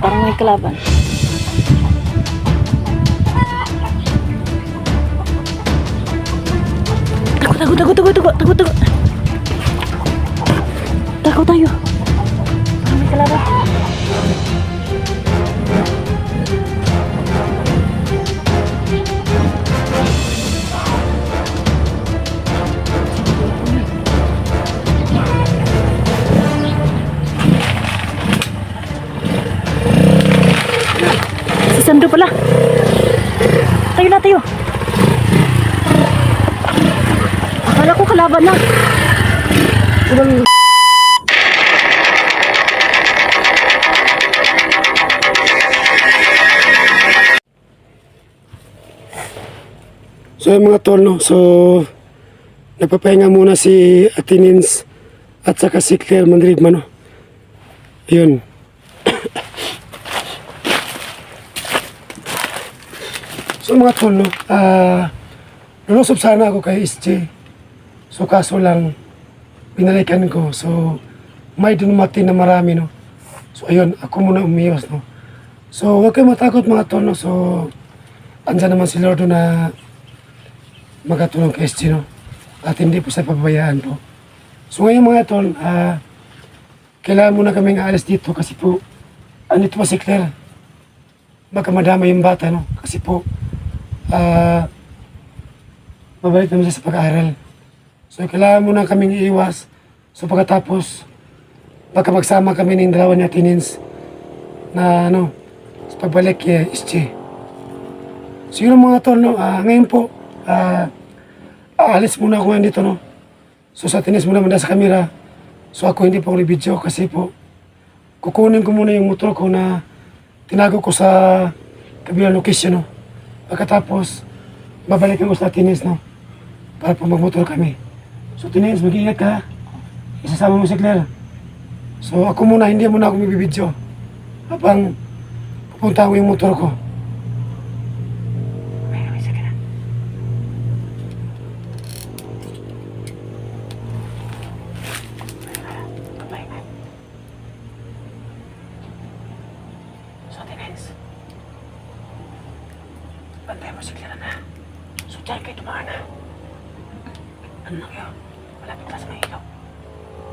Parang may kalaban. Takot. Takot tayo. Parang may kalaban. Si Sandro pala. Tayo na tayo. Akala ko kalaban na. So mga tol, no? So nagpapahinga muna si Atinins at saka si Claire Mandirigma, no? Ayun. So mga tol, no? Lulusob sana ako kay SJ. So kaso lang pinalikan ko. So may dumating na marami, no? So ayun, ako muna umiwas, no? So huwag kayo matakot mga tol, no? So andyan naman si Lordo na magkatulong kay SG, no? At hindi po sa pababayaan po. So ngayon mga tol, kailangan muna kaming aalis dito kasi po, andito pa si Claire. Baka madama yung bata, no? Kasi po, mabalik naman siya sa pag-aaral. So kailangan muna kaming iiwas. So pagkatapos, baka magsama kami ng dalawa niya tinins na ano, sa pagbalik kay SG. So yun mga tol, no? Ngayon po, aalis muna ako ngayon dito, no? So sa tinis muna muna sa camera. So ako hindi pa ako video kasi po kukunin ko muna yung motor ko na tinago ko sa kabilang location, no? Pagkatapos babalikan ko sa tinis, no? Para po magmotor kami. So tinis, mag-iingat ka. Isasama mo si Claire. So ako muna, hindi muna ako magbibideo habang pupunta ko yung motor ko. Bantay mo si Clara na. So, dyan kayo tumaan na. Ano na kayo? Malapit na sa mga ilaw.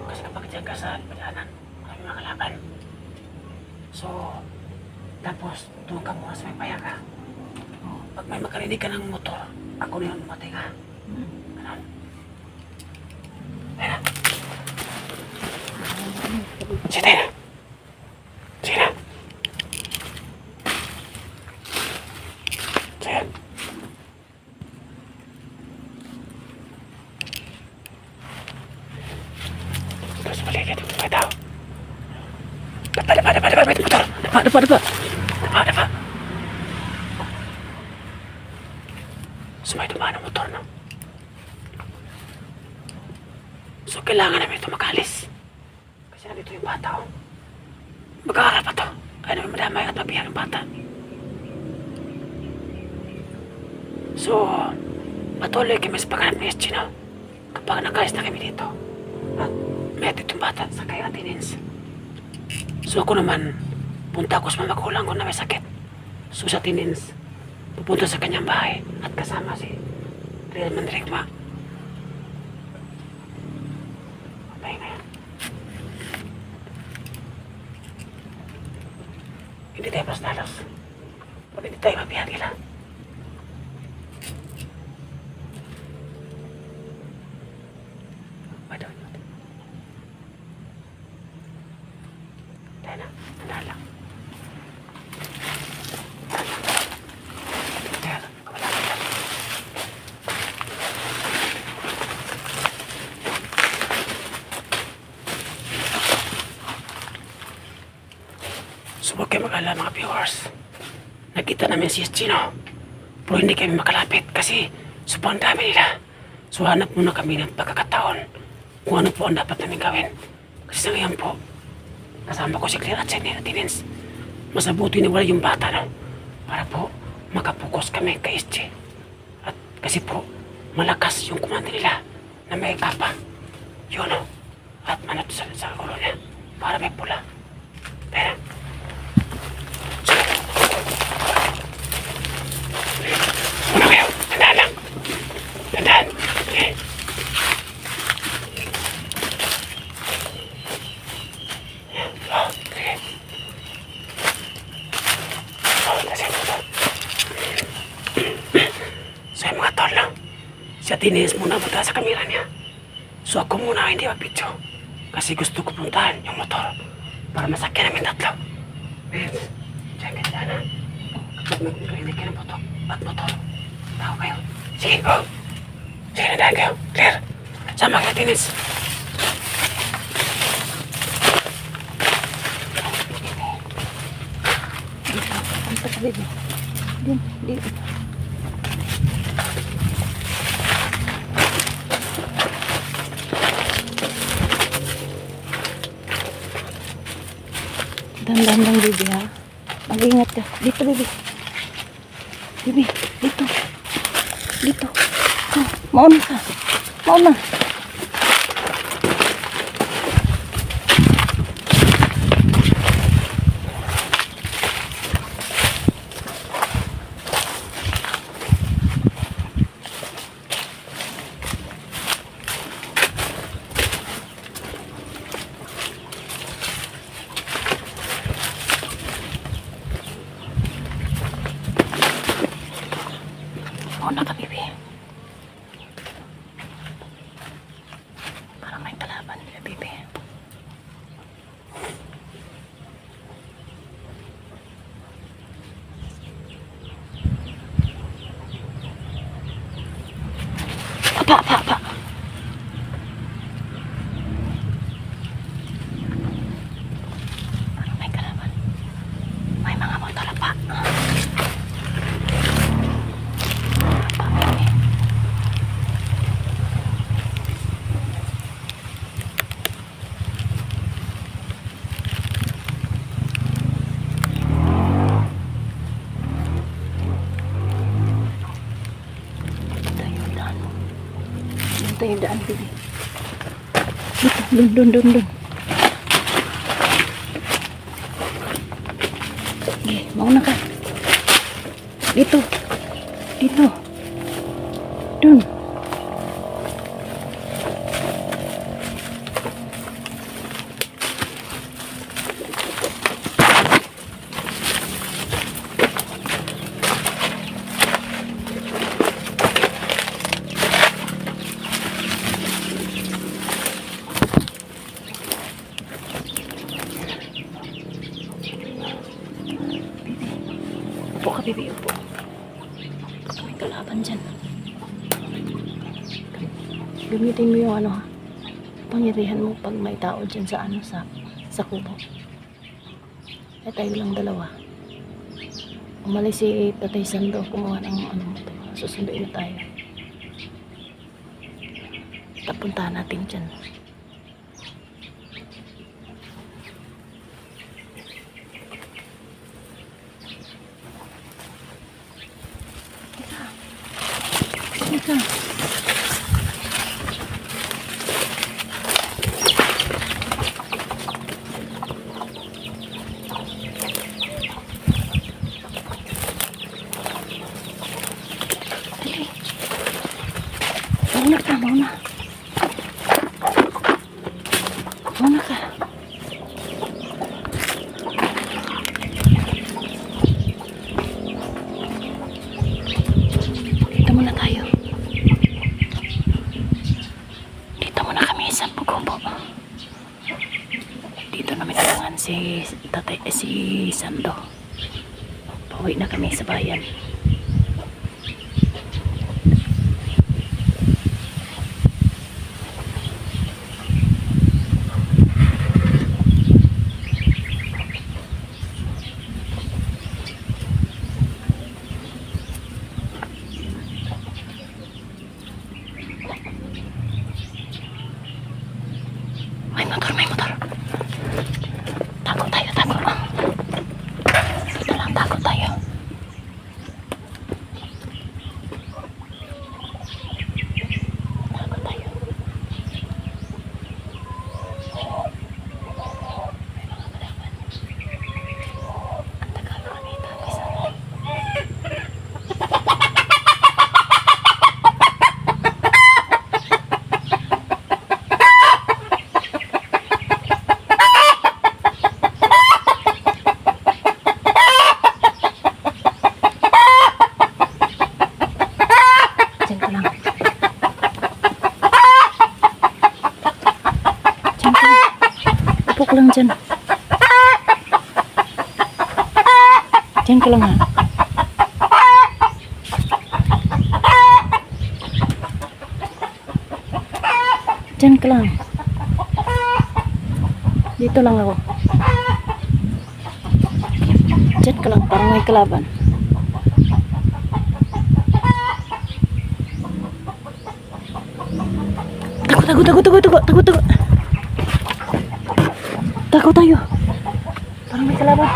Kasi kapag dyan ka sa pagdaanan, marami mga kalaban. So, tapos, doon ka muna sa may payaga. Pag may makarinig ka ng motor, ako na yun matay ka. Ganon. Ayan na. Sige na. Sige na. Terus balik itu, nggak tahu. Dapat motor. Dapat. Sumay dumaan ang motor, no? So, kailangan namin ito makalis. Kasi nandito yung bata, oh. Mag-aaral pa to. Kaya namin madamay at mabihag ang bata. So, patuloy kami sa paghanap ni SG, no? Kapag nakalis na kami dito. At may atid yung bata sa kay Atinins. So ako naman, punta ako sa magulang ko na may sakit. So sa Atinins, pupunta sa kanyang bahay at kasama si Claire Mandirigma. Okay na yan. Hindi tayo mas nalos. Pag hindi tayo mabihag nila. So huwag kayo mag-alala mga viewers. Nakita namin si SG, no? Pero hindi kami makalapit kasi sobrang dami nila. So hanap muna kami ng pagkakataon kung ano po ang dapat namin gawin. Kasi sa ngayon po, kasama ko si Claire at si Atinins. Mas mabuti na wala yung bata, no? Para po makapokus kami kay SG. At kasi po, malakas yung kumanda nila na may kapa. Yun, no? At manat sa ulo niya para may pula. Pero, So yung mga tol, no? Si Ate Ines muna punta sa kamera niya. So ako muna hindi mag-video. Kasi gusto ko puntahan yung motor para masakyan namin tatlo. Vince, diyan ka dyan ha. Kapag mag-rinig ka ng motor at motor, tao kayo. Sige, go. Sige, nandahan kayo. Clear. Sama ka, Ate Ines. Ito ka, baby. Din, din. Dandan lang, baby, ha? Mag-ingat ka. Dito, baby. Baby, dito. Dito. Oh, mauna ka. Mauna. Mauna ka, baby. Parang may kalaban nila, baby. Apa. Parang may kalaban. May mga motor pa. Apa, baby. Ito yung daan, baby. Dito, dun. Okay, mauna ka. Dito. Dun. Upo ka, baby, upo. May kalaban dyan. Gamitin mo yung ha, pangyarihan mo pag may tao dyan sa kubo. Tayo lang dalawa. Umalis si Tatay Sando, kumuha ng susunduin na tayo. Tapuntahan natin dyan. Ika. Dali. Mauna ka. Mauna ka. Dito muna tayo. Dito muna kami sa Pugobo. Dito namin tatangan si Sando. Pauwi na kami sa bayan. May motor. Tago tayo. Dito lang, tago tayo. Diyan ka lang ha. Diyan ka lang. Dito lang ako. Diyan ka lang, parang may kalaban. Takot. Takot tayo. Parang may kalaban.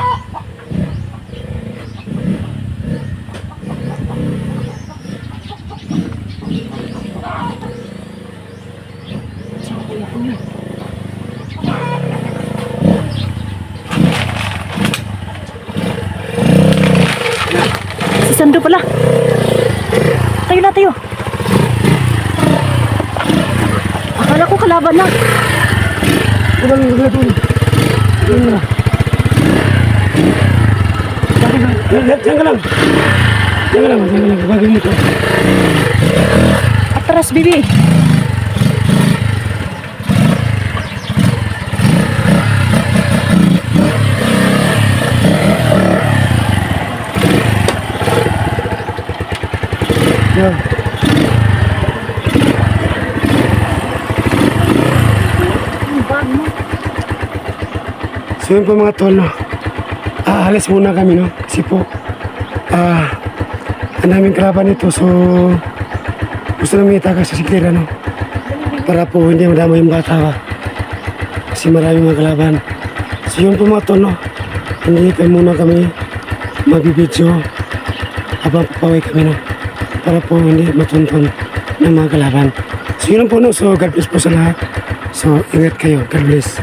Kaya ko yun. Si Sandro pala. Tayo na tayo. Akala ko kalaban na. Tugal. Diyan ka lang. Bagay mo ito. Atras, bibi. Yan. So yun po mga tol, no? Aalis muna kami, no? Kasi po, ang daming kalaban nito, so gusto namin itakas sa sikira, no? Para po hindi madama yung bata, kasi maraming mga kalaban. So yun po mga tol, no? Hindi pa muna kami magbibidyo habang papaway kami, no? Para po hindi matuntun ng mga kalaban. So yun lang po, no? So God bless po sa lahat. So ingat kayo. God bless.